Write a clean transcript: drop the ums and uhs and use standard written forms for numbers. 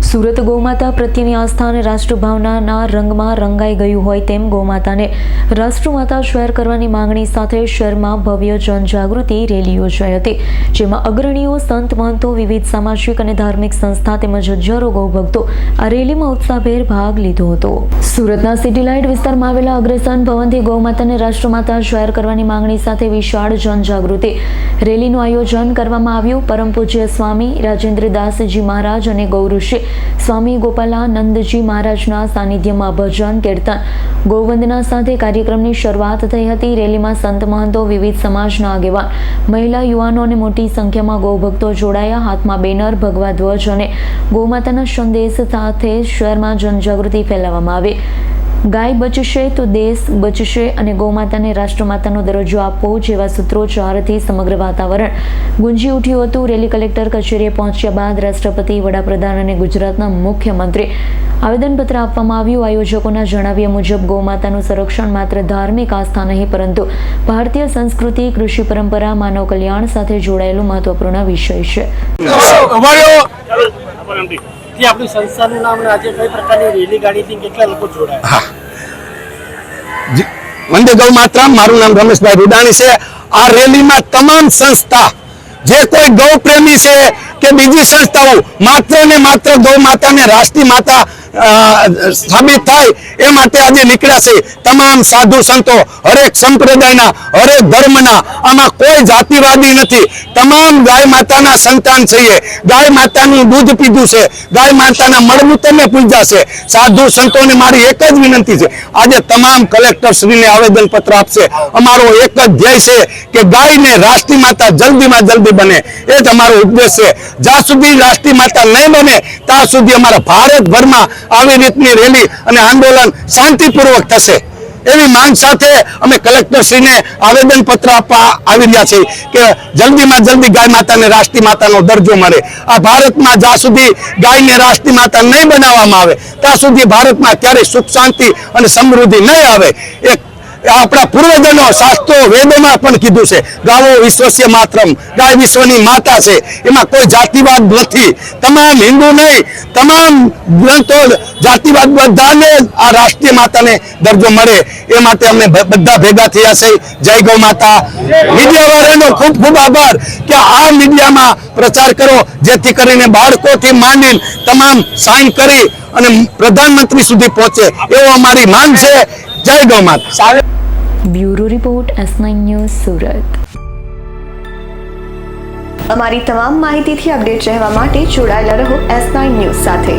સુરત ગૌમાતા પ્રત્યેની આસ્થા અને રાષ્ટ્રભાવનાના રંગમાં રંગાઈ ગયું હોય તેમ ગૌમાતાને રાષ્ટ્રમાતા જાહેર કરવાની માંગણી સાથે શહેરમાં ભવ્ય જનજાગૃતિ રેલી યોજાઈ હતી, જેમાં અગ્રણીઓ, સંત મહંતો, વિવિધ સામાજિક અને ધાર્મિક સંસ્થા તેમજ હજારો ગૌભક્તો આ રેલીમાં ઉત્સાહભેર ભાગ લીધો હતો। સુરતના સિટી લાઇટ વિસ્તારમાં આવેલા અગ્રસન ભવનથી ગૌમાતાને રાષ્ટ્રમાતા જાહેર કરવાની માંગણી સાથે વિશાળ જનજાગૃતિ રેલીનું આયોજન કરવામાં આવ્યું। પરમ પૂજ્ય સ્વામી રાજેન્દ્રદાસજી મહારાજ અને ગૌઋષિ સ્વામી ગોપાલાનંદજી મહારાજના સાનિધ્યમાં ભજન, કીર્તન, ગૌવંદના સાથે કાર્યક્રમની શરૂઆત થઈ હતી। રેલીમાં સંત મહંતો, વિવિધ સમાજના આગેવાન, મહિલા, યુવાનો અને મોટી સંખ્યામાં ગૌભક્તો જોડાયા। હાથમાં બેનર, ભગવા ધ્વજ અને ગૌમાતાના સંદેશ સાથે શહેરમાં જનજાગૃતિ ફેલાવવામાં આવી। ગાય બચશે તો દેશ બચશે અને ગૌમાતાને રાષ્ટ્રમાતાનો દરજ્જો આપવો જેવા સૂત્રોચ્ચારથી સમગ્ર વાતાવરણ ગુંજી ઉઠ્યું હતું। રેલી કલેક્ટર કચેરીએ પહોંચ્યા બાદ રાષ્ટ્રપતિ, વડાપ્રધાન અને ગુજરાતના મુખ્યમંત્રી આવેદનપત્ર આપવામાં આવ્યું। આયોજકોના જણાવ્યા મુજબ ગૌમાતાનું સંરક્ષણ માત્ર ધાર્મિક આસ્થા નહીં પરંતુ ભારતીય સંસ્કૃતિ, કૃષિ પરંપરા, માનવ કલ્યાણ સાથે જોડાયેલું મહત્વપૂર્ણ વિષય છે। આપણી સંસ્થાનું નામ આજે કઈ પ્રકારની રેલી ગાડીથી કેટલા લોકો જોડાયા? વંદે ગૌ માતરમ। મારું નામ રમેશભાઈ રૂડાણી છે। આ રેલીમાં તમામ સંસ્થા, જે કોઈ ગૌ પ્રેમી છે કે બીજી સંસ્થાઓ, માત્ર ને માત્ર ગૌ માતાને રાષ્ટ્રીય માતા સાબિત થાય એ માટે આજે નીકળ્યા છે। તમામ સાધુ સંતો, હરેક સંપ્રદાયના, હરેક ધર્મના, આમાં કોઈ જાતિવાદી નથી। તમામ ગાય માતાના સંતાન છીએ। ગાય માતાનું દૂધ પીધું છે, ગાય માતાના મળમૂત્રને પૂજ્યા છે। સાધુ સંતોને મારી એક જ વિનંતી છે, આજે તમામ કલેક્ટર શ્રીને આવેદન પત્ર આપશે। અમારો એક જ ધ્યેય છે કે ગાયને રાષ્ટ્રીય માતા જલ્દીમાં જલ્દી બને, એ જ અમારો ઉદ્દેશ છે। જ્યાં સુધી રાષ્ટ્રીય માતા નહીં બને ત્યાં સુધી અમારા ભારતભરમાં આવી રીતની રેલી અને આંદોલન શાંતિપૂર્વક થશે એવી માંગ સાથે અમે કલેક્ટરશ્રીને આવેદન પત્ર આપવા આવી રહ્યા છીએ કે જલ્દીમાં જલ્દી ગાય માતાને રાષ્ટ્રીય માતાનો દરજ્જો મળે। આ ભારતમાં જ્યાં સુધી ગાયને રાષ્ટ્રીય માતા નહીં બનાવવામાં આવે ત્યાં સુધી ભારતમાં ક્યારેય સુખ, શાંતિ અને સમૃદ્ધિ નહીં આવે। એક આપણા પૂર્વજોનો શાસ્ત્રો, વેદોમાં પણ કીધું છે, ગાવો વિશ્વસ્ય માતરમ, ગાય વિશ્વની માતા છે, એમાં કોઈ જાતિવાદ નથી। તમામ હિન્દુ નહીં, તમામ ગ્રંથો, જાતિવાદ બધાને આ રાષ્ટ્રીય માતાને દરજ્જો મળે એ માટે અમે બધા ભેગા થયા છે। જય ગૌ માતા। મીડિયા વાળાનો ખૂબ ખૂબ આભાર કે આ મીડિયામાં પ્રચાર કરો, જેથી કરીને બાળકોથી માંડીને તમામ સાઇન કરી અને પ્રધાનમંત્રી સુધી પહોંચે એવો અમારી માંગ છે। જય ગૌ માતા। Bureau report, S9 news, Surat. અમારી તમામ માહિતીથી અપડેટ રહેવા માટે જોડાયેલા રહો S9 ન્યૂઝ સાથે।